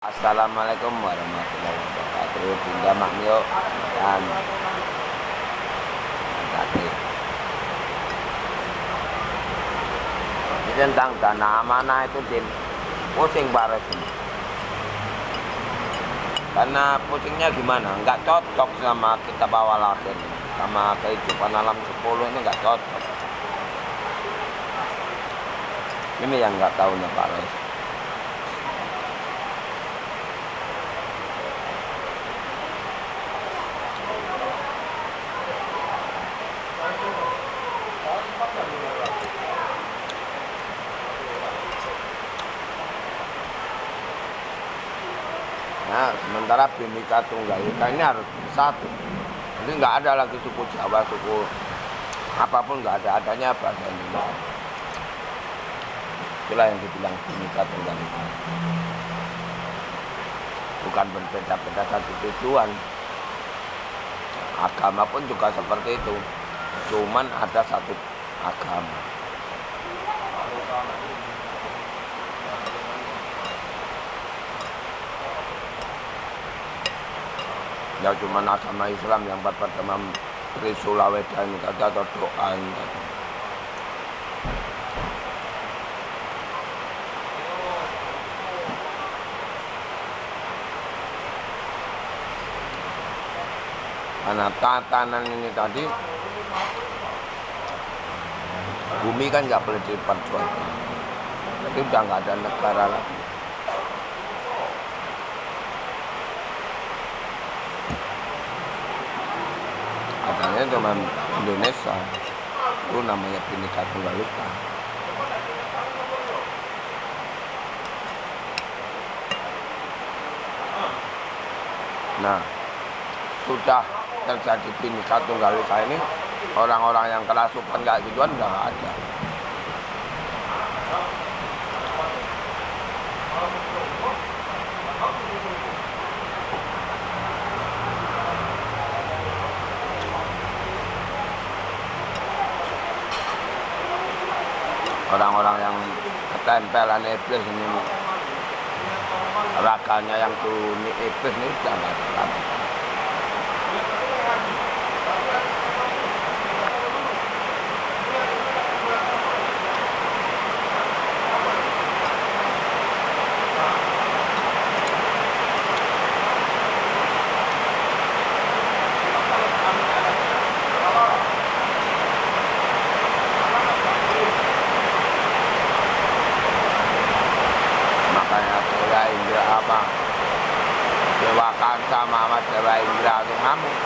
Assalamualaikum warahmatullahi wabarakatuh. Dinda Makmyo dan tadi ini tentang dana amanah itu pusing Pak ini. Karena pusingnya gimana? Nggak cocok sama kita bawa lahir, sama kehidupan alam 10 ini nggak cocok. Ini yang nggak tahunya Pak Res. Nah, sementara Bhinneka Tunggal Ika ini harus bersatu. Jadi nggak ada lagi suku Jawa, suku apapun nggak ada, adanya bahasa Indonesia. Itulah yang dibilang Bhinneka Tunggal Ika. Bukan berbeda-beda satu tujuan. Agama pun juga seperti itu. Cuman ada satu agama. Ya cuma agama Islam yang pertama Trisulawedan kata atau doa kata. Karena tatanan ini tadi bumi kan nggak boleh diperjualkan. Jadi udah nggak ada negara lagi. Adanya cuma Indonesia, itu namanya Bhinneka Tunggal Ika. Nah, sudah terjadi Bhinneka Tunggal Ika ini, orang-orang yang kerasukan kayak gituan udah nggak ada. Orang-orang yang ketempelan iblis ini, raganya yang tunik iblis ini sudah nggak ada lagi. Makanya Dewa Indra apa? Dewa Kansa sama Dewa Indra itu ngamuk.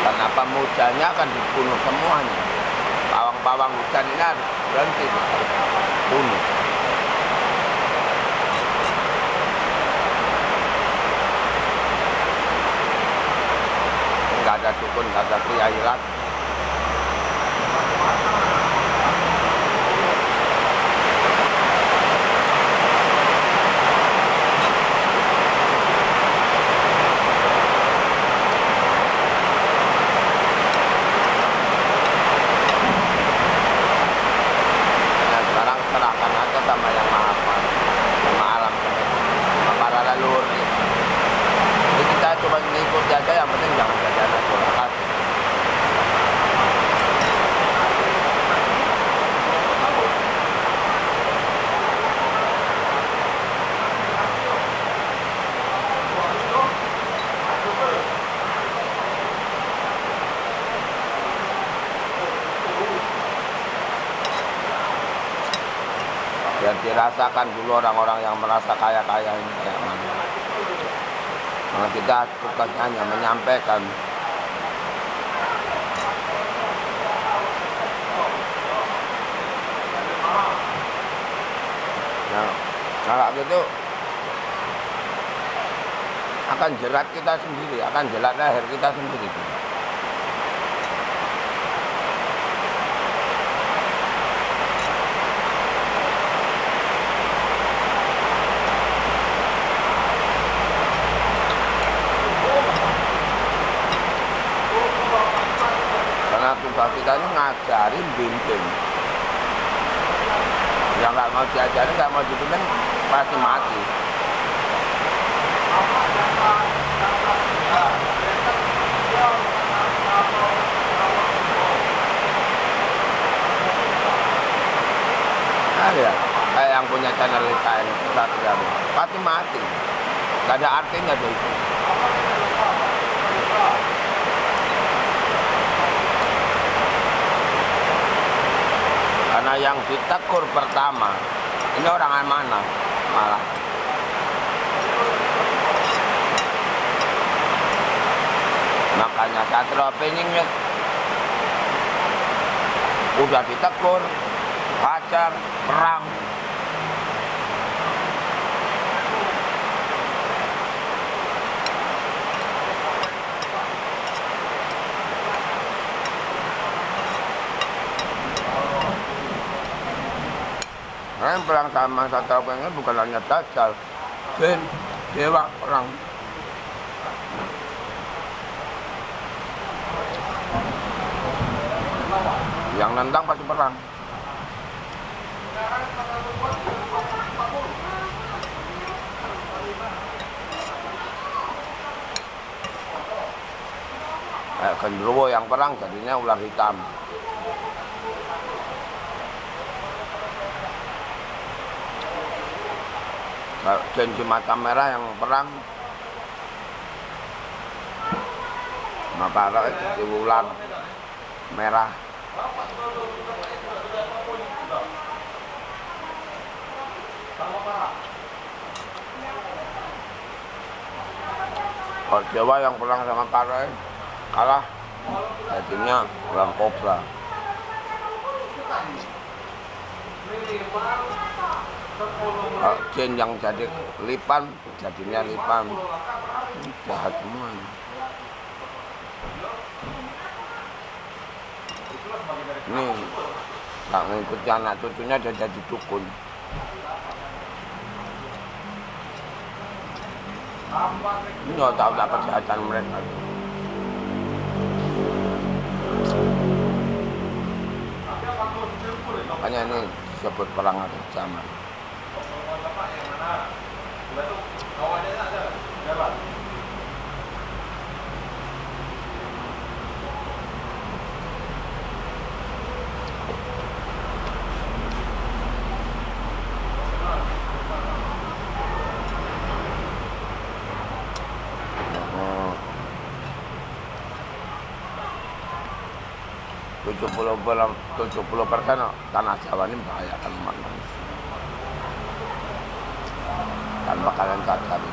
Karena pemujanya akan dibunuh semuanya. Pawang-pawang hujan ini harus berhenti, harus bunuh. Nggak ada dukun, nggak ada kiai lagi. Nah, sekarang serahkan aja sama yang maha kuasa, sama alam semesta, sama para leluhur kita. Jadi kita cuma ngikuti aja, yang penting jangan jadi anak durhaka. Biar dirasakan dulu orang-orang yang merasa kaya-kaya ini kayak mana. Karena kita tugasnya hanya menyampaikan. Nah, kalau gitu akan jerat kita sendiri, akan jerat leher kita sendiri. Karena tugas kita ini ngajarin bimbing. Yang nggak mau diajarin, nggak mau dibimbing, pasti mati. Nah ya, kayak yang punya channel IKN Satria, pasti mati. Gak ada artinya tuh itu. Karena yang ditegur pertama, ini orang amanah malah. Makanya Satrio Peningnya udah ditegur, hajar, perang. Yang perang sama Satrio Peningnya bukan hanya Dajjal, jin, dewa, perang. Yang nendang pasti perang. Genderuwo yang perang jadinya ular hitam. Jin mata merah yang perang, maka jadi ular merah. Kalau Jawa yang perang sama Karai kalah, jadinya ular kobra. Kalau jin yang jadi lipan, jadinya lipan. Jahat semua. Ini nggak ngikuti anak cucunya, dia jadi dukun. Ini nggak tahu kejahatan mereka. Makanya ini disebut perang akhir zaman. Tujuh puluh persen tanah Jawa ini membahayakan umat manusia. Tanpa kalian sadari.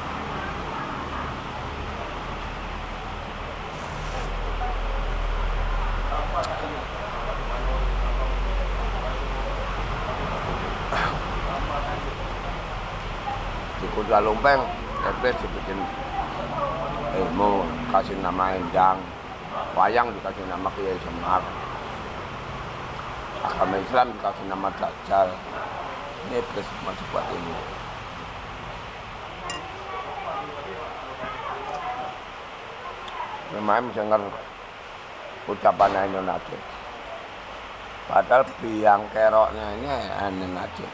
Di Kuda Lumpeng, RT dibikin ilmu, kasih nama Endang, wayang dikasih nama Kiai Semar. Agama Islam dikasih nama Dajjal. Ini iblis masih buat ini. Memang dengar ucapan Indonesia. Padahal biang keroknya ini Indonesia.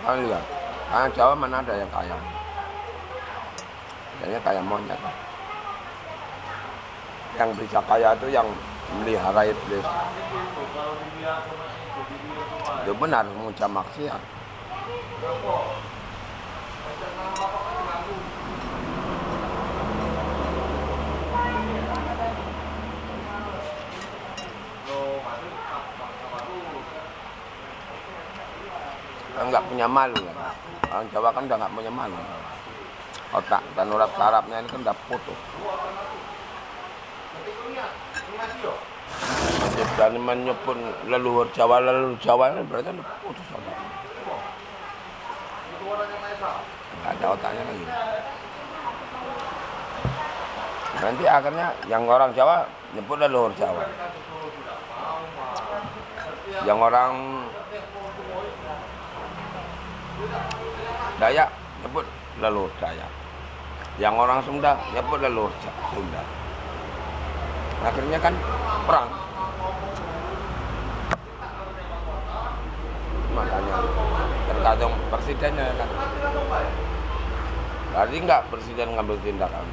Kalian lihat, orang Jawa mana ada yang kaya? Kayaknya kaya monyet. Yang bisa kaya itu yang melihara iblis. Itu benar mengucap maksiat. Nggak punya malu ya. Orang Jawa kan udah nggak punya malu. Otak dan urat sarafnya ini kan udah putus. Dan menyebut leluhur Jawa ini berarti putus otak. Nggak ada otaknya lagi. Nanti akhirnya yang orang Jawa nyebut leluhur Jawa. Yang orang Dayak nyebut leluhur Dayak. Yang orang Sunda, ya leluhur Sunda. Akhirnya kan perang. Makanya tergantung presidennya kan. Berarti nggak presiden ngambil tindakan.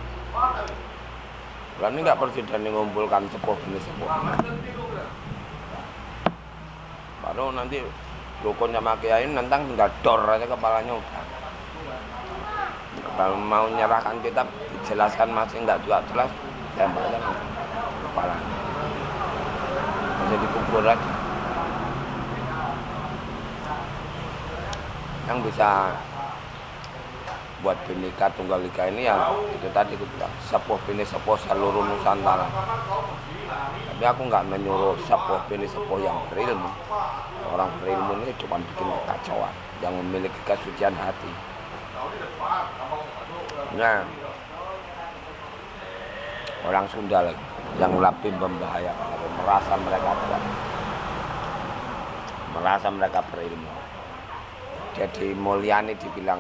Berani nggak presiden mengumpulkan sepuh ini sepuh. Baru nanti dukun sama kiai nentang tinggal dor aja kepalanya udah. Kalau mau menyerahkan kitab dijelaskan masih nggak juga jelas, tembak aja kepalanya. Jadi kubur aja. Yang bisa buat Bhinneka Tunggal Ika ini ya itu tadi aku bilang sepuh bini sepuh seluruh Nusantara. Tapi aku nggak menyuruh sepuh bini sepuh yang berilmu. Orang berilmu ini cuma bikin kekacauan, yang memiliki kesucian hati. Nah, orang Sunda lagi yang lebih membahayakan, merasa mereka berilmu. Jadi Mulyani dibilang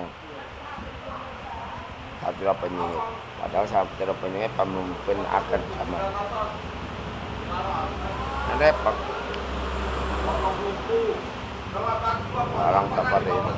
Satria Penyihir, padahal Satria Penyihir pemimpin akhir zaman. Repot. Orang seperti itu.